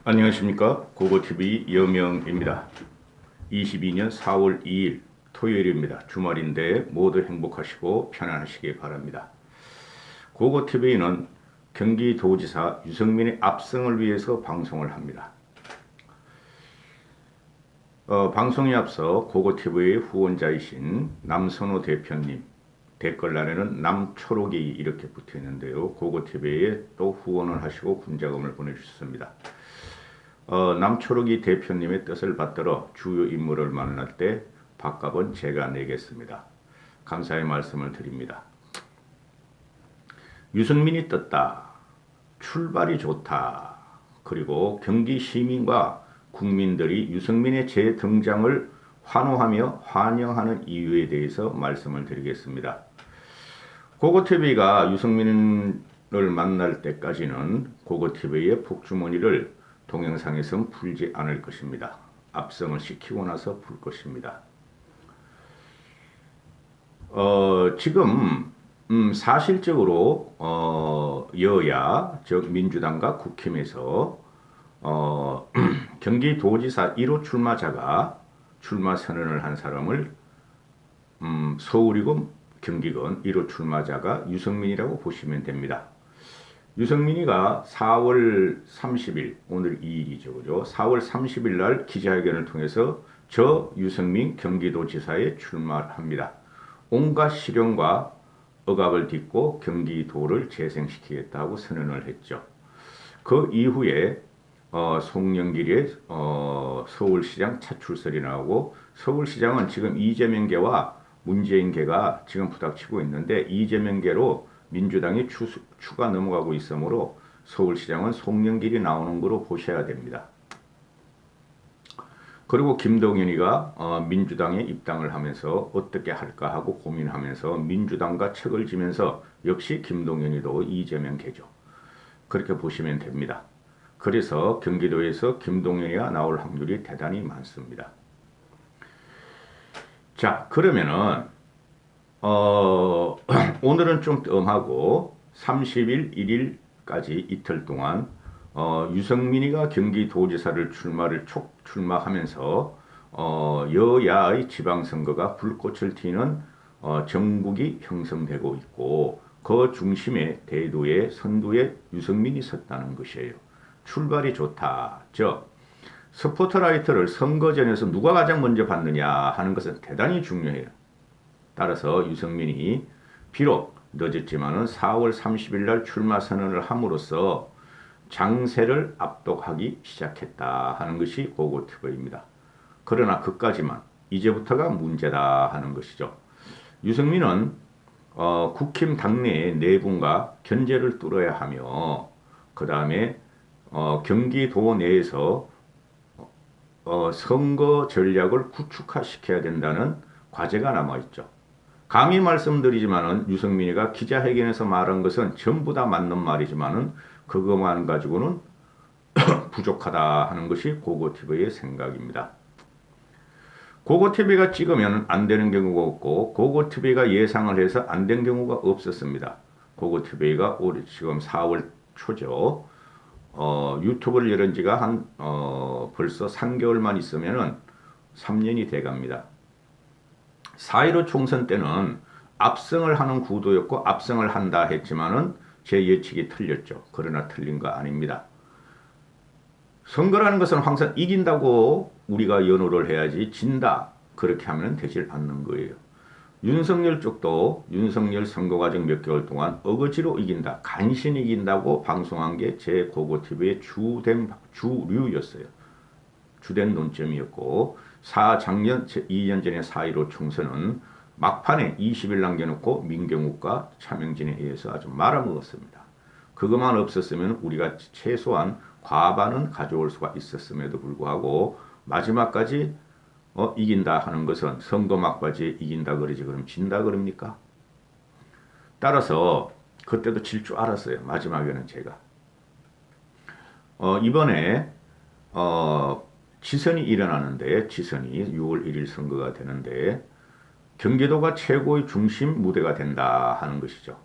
안녕하십니까. 고고TV 여명입니다. 22년 4월 2일 토요일입니다. 주말인데 모두 행복하시고 편안하시기 바랍니다. 고고TV는 경기도지사 유승민의 압승을 위해서 방송을 합니다. 방송에 앞서 고고TV의 후원자이신 남선호 대표님 댓글란에는 남초록이 이렇게 붙어 있는데요. 고고TV에 또 후원을 하시고 군자금을 보내주셨습니다. 남초록이 대표님의 뜻을 받들어 주요 인물을 만날 때 밥값은 제가 내겠습니다. 감사의 말씀을 드립니다. 유승민이 떴다. 출발이 좋다. 그리고 경기 시민과 국민들이 유승민의 재등장을 환호하며 환영하는 이유에 대해서 말씀을 드리겠습니다. 고고TV가 유승민을 만날 때까지는 고고TV의 복주머니를 동영상에선 풀지 않을 것입니다. 압승을 시키고 나서 풀 것입니다. 지금 사실적으로 여야 즉 민주당과 국힘에서 경기도지사 1호 출마자가 출마 선언을 한 사람을 서울이건 경기건 1호 출마자가 유승민이라고 보시면 됩니다. 유승민이가 4월 30일, 오늘 2일이죠. 그죠? 4월 30일 날 기자회견을 통해서 저 유승민 경기도지사에 출마합니다. 온갖 실형과 억압을 딛고 경기도를 재생시키겠다고 선언을 했죠. 그 이후에 송영길의 서울시장 차출설이 나오고, 서울시장은 지금 이재명계와 문재인계가 지금 부닥치고 있는데 이재명계로 민주당이 추가 넘어가고 있으므로 서울시장은 송영길이 나오는 거로 보셔야 됩니다. 그리고 김동연이가 민주당에 입당을 하면서 어떻게 할까 하고 고민하면서 민주당과 책을 지면서 역시 김동연이도 이재명계죠. 그렇게 보시면 됩니다. 그래서 경기도에서 김동연이가 나올 확률이 대단히 많습니다. 자, 그러면은 오늘은 좀 뜸하고 30일, 1일까지 이틀 동안 유승민이가 경기도지사를 출마하면서 여야의 지방선거가 불꽃을 튀는 정국이 형성되고 있고, 그 중심에 대도의 선두에 유승민이 섰다는 것이에요. 출발이 좋다. 즉 스포트라이트를 선거전에서 누가 가장 먼저 받느냐 하는 것은 대단히 중요해요. 따라서 유승민이 비록 늦었지만은 4월 30일 날 출마 선언을 함으로써 장세를 압도하기 시작했다 하는 것이 고고TV입니다. 그러나 그까지만, 이제부터가 문제다 하는 것이죠. 유승민은 국힘 당내의 내분과 견제를 뚫어야 하며, 그 다음에 경기도 내에서 선거 전략을 구축화시켜야 된다는 과제가 남아있죠. 감히 말씀드리지만은 유승민이가 기자회견에서 말한 것은 전부 다 맞는 말이지만은 그것만 가지고는 부족하다 하는 것이 고고TV의 생각입니다. 고고TV가 찍으면 안 되는 경우가 없고, 고고TV가 예상을 해서 안 된 경우가 없었습니다. 고고TV가 올해 지금 4월 초죠. 유튜브를 열은 지가 벌써 3개월만 있으면은 3년이 돼 갑니다. 4.15 총선 때는 압승을 하는 구도였고 압승을 한다 했지만은 제 예측이 틀렸죠. 그러나 틀린 거 아닙니다. 선거라는 것은 항상 이긴다고 우리가 연호를 해야지 진다 그렇게 하면 되질 않는 거예요. 윤석열 쪽도 윤석열 선거 과정 몇 개월 동안 어거지로 이긴다, 간신히 이긴다고 방송한 게 제 고고TV의 주류였어요. 주된 논점이었고, 작년 2년 전에 4.15 총선은 막판에 20일 남겨놓고 민경욱과 차명진에 의해서 아주 말아먹었습니다. 그것만 없었으면 우리가 최소한 과반은 가져올 수가 있었음에도 불구하고 마지막까지 이긴다 하는 것은 선거 막바지에 이긴다 그러지 그럼 진다 그럽니까? 따라서 그때도 질 줄 알았어요. 마지막에는 제가 이번에 지선이 일어나는데, 지선이 6월 1일 선거가 되는데 경기도가 최고의 중심 무대가 된다 하는 것이죠.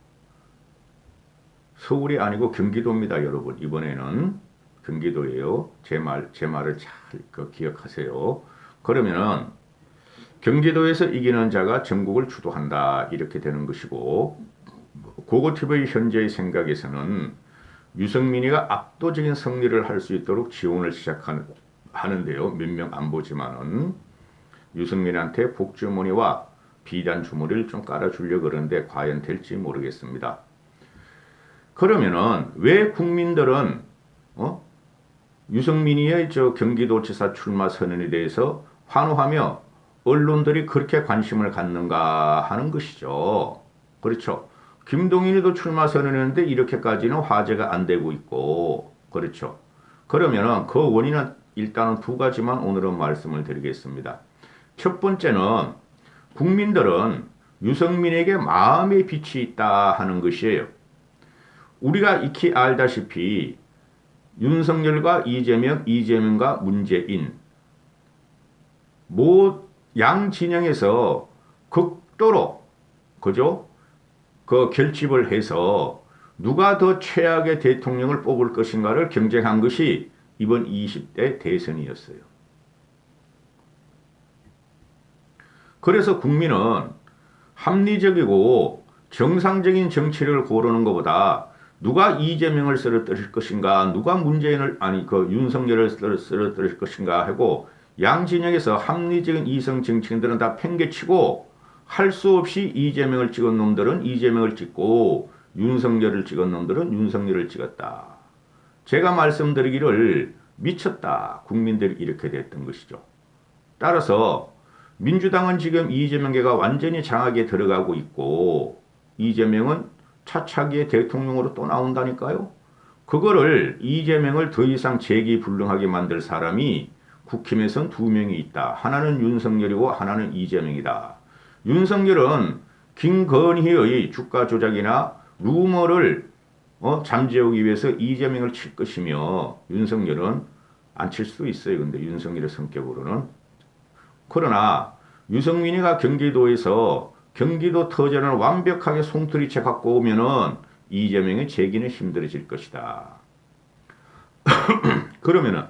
서울이 아니고 경기도입니다, 여러분. 이번에는 경기도예요. 제 말을 잘 기억하세요. 그러면은 경기도에서 이기는 자가 전국을 주도한다 이렇게 되는 것이고, 고고TV 현재의 생각에서는 유승민이가 압도적인 승리를 할 수 있도록 지원을 하는데요. 몇 명 안 보지만은 유승민한테 복주머니와 비단 주머니를 좀 깔아주려고 그러는데 과연 될지 모르겠습니다. 그러면은 왜 국민들은 유승민이의 경기도지사 출마 선언에 대해서 환호하며 언론들이 그렇게 관심을 갖는가 하는 것이죠. 그렇죠. 김동인이도 출마 선언했는데 이렇게까지는 화제가 안 되고 있고, 그렇죠. 그러면은 그 원인은 일단은 두 가지만 오늘은 말씀을 드리겠습니다. 첫 번째는 국민들은 유승민에게 마음의 빛이 있다 하는 것이에요. 우리가 익히 알다시피 윤석열과 이재명, 이재명과 문재인 양 진영에서 극도로 그죠? 그 결집을 해서 누가 더 최악의 대통령을 뽑을 것인가를 경쟁한 것이 이번 20대 대선이었어요. 그래서 국민은 합리적이고 정상적인 정치를 고르는 것보다 누가 이재명을 쓰러뜨릴 것인가, 누가 문재인을 윤석열을 쓰러뜨릴 것인가 하고 양 진영에서 합리적인 이성 정치인들은 다 팽개치고 할 수 없이 이재명을 찍은 놈들은 이재명을 찍고 윤석열을 찍은 놈들은 윤석열을 찍었다. 제가 말씀드리기를 미쳤다. 국민들이 이렇게 됐던 것이죠. 따라서 민주당은 지금 이재명계가 완전히 장악에 들어가고 있고 이재명은 차차기의 대통령으로 또 나온다니까요. 그거를 이재명을 더 이상 재기불능하게 만들 사람이 국힘에선 두 명이 있다. 하나는 윤석열이고 하나는 이재명이다. 윤석열은 김건희의 주가 조작이나 루머를 잠재우기 위해서 이재명을 칠 것이며 윤석열은 안 칠 수도 있어요. 근데 윤석열의 성격으로는. 그러나 유승민이가 경기도에서 경기도 터전을 완벽하게 송두리째 갖고 오면은 이재명의 재기는 힘들어질 것이다. 그러면은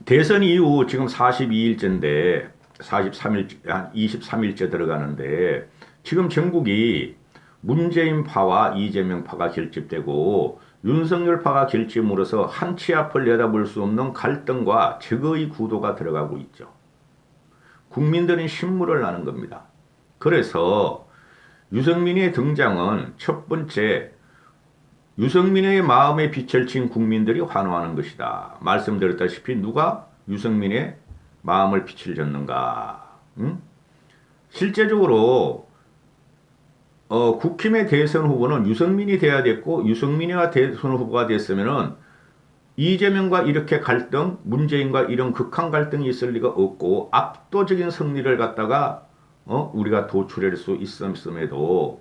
대선 이후 지금 42일째인데 43일째, 한 23일째 들어가는데 지금 전국이 문재인파와 이재명파가 결집되고 윤석열파가 결집으로서 한 치 앞을 내다볼 수 없는 갈등과 적의 구도가 들어가고 있죠. 국민들은 신물을 나는 겁니다. 그래서 유승민의 등장은 첫 번째 유승민의 마음에 빛을 친 국민들이 환호하는 것이다. 말씀드렸다시피 누가 유승민의 마음을 빛을 줬는가? 실제적으로 국힘의 대선 후보는 유승민이 돼야 됐고 유승민이가 대선 후보가 됐으면은 이재명과 이렇게 갈등, 문재인과 이런 극한 갈등이 있을 리가 없고 압도적인 승리를 갖다가 우리가 도출할 수 있음에도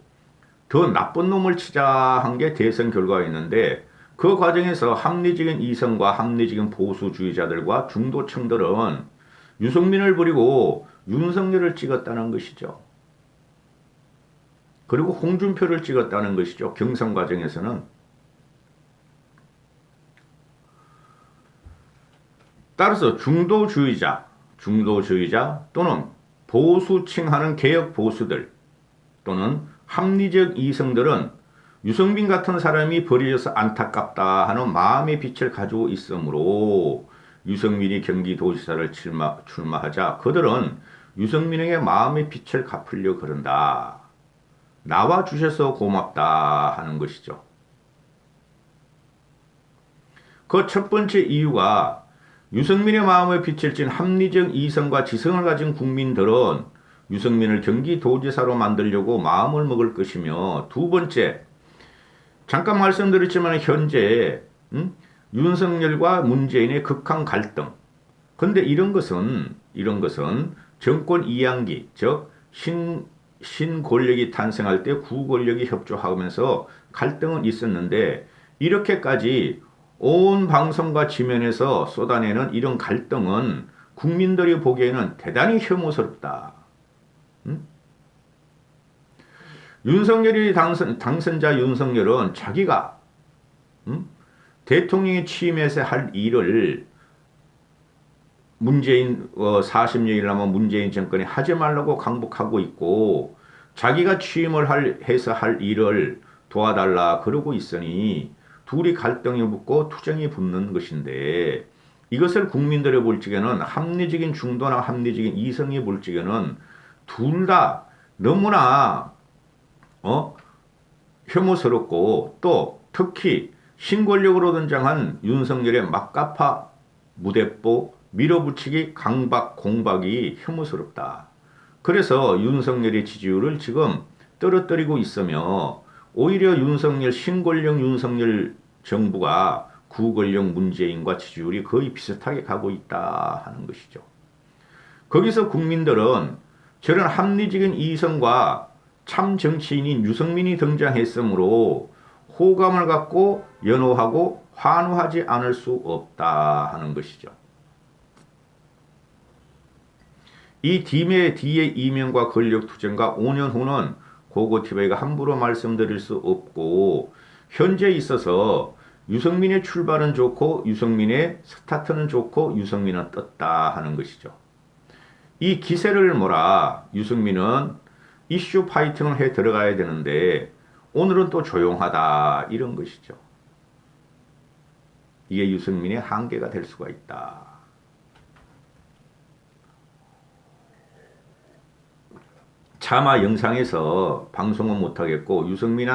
더 나쁜 놈을 치자 한 게 대선 결과였는데 그 과정에서 합리적인 이성과 합리적인 보수주의자들과 중도층들은 유승민을 버리고 윤석열을 찍었다는 것이죠. 그리고 홍준표를 찍었다는 것이죠. 경선 과정에서는. 따라서 중도주의자 또는 보수층하는 개혁 보수들 또는 합리적 이성들은 유승민 같은 사람이 버려져서 안타깝다 하는 마음의 빛을 가지고 있으므로 유승민이 경기도지사를 출마하자 그들은 유승민에게 마음의 빛을 갚으려 그런다. 나와주셔서 고맙다 하는 것이죠. 그 첫 번째 이유가 유승민의 마음에 빛을 띤 합리적 이성과 지성을 가진 국민들은 유승민을 경기도지사로 만들려고 마음을 먹을 것이며 두 번째, 잠깐 말씀드렸지만 현재 윤석열과 문재인의 극한 갈등. 근데 이런 것은 정권 이양기, 즉 신권력이 탄생할 때 구권력이 협조하면서 갈등은 있었는데 이렇게까지 온 방송과 지면에서 쏟아내는 이런 갈등은 국민들이 보기에는 대단히 혐오스럽다. 윤석열이 당선자 윤석열은 자기가 대통령이 취임해서 할 일을 문재인 40년이 남은 문재인 정권이 하지 말라고 강복하고 있고 자기가 해서 할 일을 도와달라 그러고 있으니 둘이 갈등이 붙고 투쟁이 붙는 것인데 이것을 국민들이 볼 적에는 합리적인 중도나 합리적인 이성이 볼 적에는 둘 다 너무나 혐오스럽고 또 특히 신권력으로 등장한 윤석열의 막가파 무대뽀 밀어붙이기 강박 공박이 혐오스럽다. 그래서 윤석열의 지지율을 지금 떨어뜨리고 있으며 오히려 신권력 윤석열 정부가 구권력 문재인과 지지율이 거의 비슷하게 가고 있다 하는 것이죠. 거기서 국민들은 저런 합리적인 이성과 참 정치인인 유승민이 등장했으므로 호감을 갖고 연호하고 환호하지 않을 수 없다 하는 것이죠. 이 뒤에 이명과 권력투쟁과 5년 후는 고고TV가 함부로 말씀드릴 수 없고 현재 있어서 유승민의 출발은 좋고 유승민의 스타트는 좋고 유승민은 떴다 하는 것이죠. 이 기세를 몰아 유승민은 이슈 파이팅을 해 들어가야 되는데 오늘은 또 조용하다 이런 것이죠. 이게 유승민의 한계가 될 수가 있다. 차마 영상에서 방송은 못하겠고 유승민이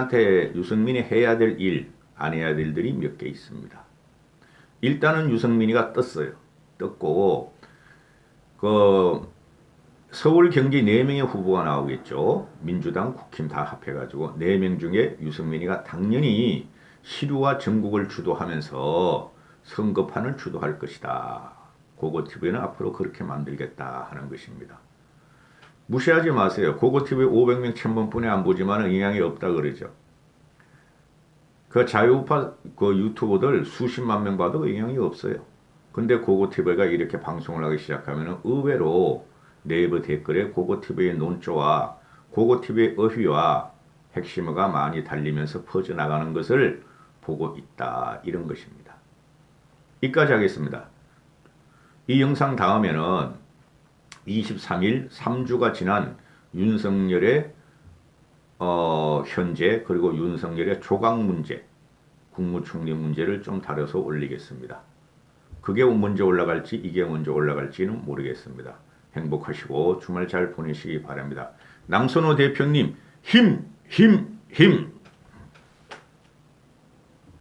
해야 될 일, 안 해야 될 일들이 몇 개 있습니다. 일단은 유승민이가 떴고 서울 경기 4명의 후보가 나오겠죠. 민주당, 국힘 다 합해가지고 4명 중에 유승민이가 당연히 시류와 전국을 주도하면서 선거판을 주도할 것이다. 고고TV는 앞으로 그렇게 만들겠다 하는 것입니다. 무시하지 마세요. 고고TV 500명 1000번뿐이 안 보지만 영향이 없다 그러죠. 그 자유우파 유튜버들 수십만 명 봐도 영향이 없어요. 근데 고고TV가 이렇게 방송을 하기 시작하면 의외로 네이버 댓글에 고고TV의 논조와 고고TV의 어휘와 핵심어가 많이 달리면서 퍼져나가는 것을 보고 있다. 이런 것입니다. 여기까지 하겠습니다. 이 영상 다음에는 23일 3주가 지난 윤석열의 현재 그리고 윤석열의 조각 문제, 국무총리 문제를 좀 다뤄서 올리겠습니다. 그게 먼저 올라갈지 이게 먼저 올라갈지는 모르겠습니다. 행복하시고 주말 잘 보내시기 바랍니다. 남선호 대표님 힘!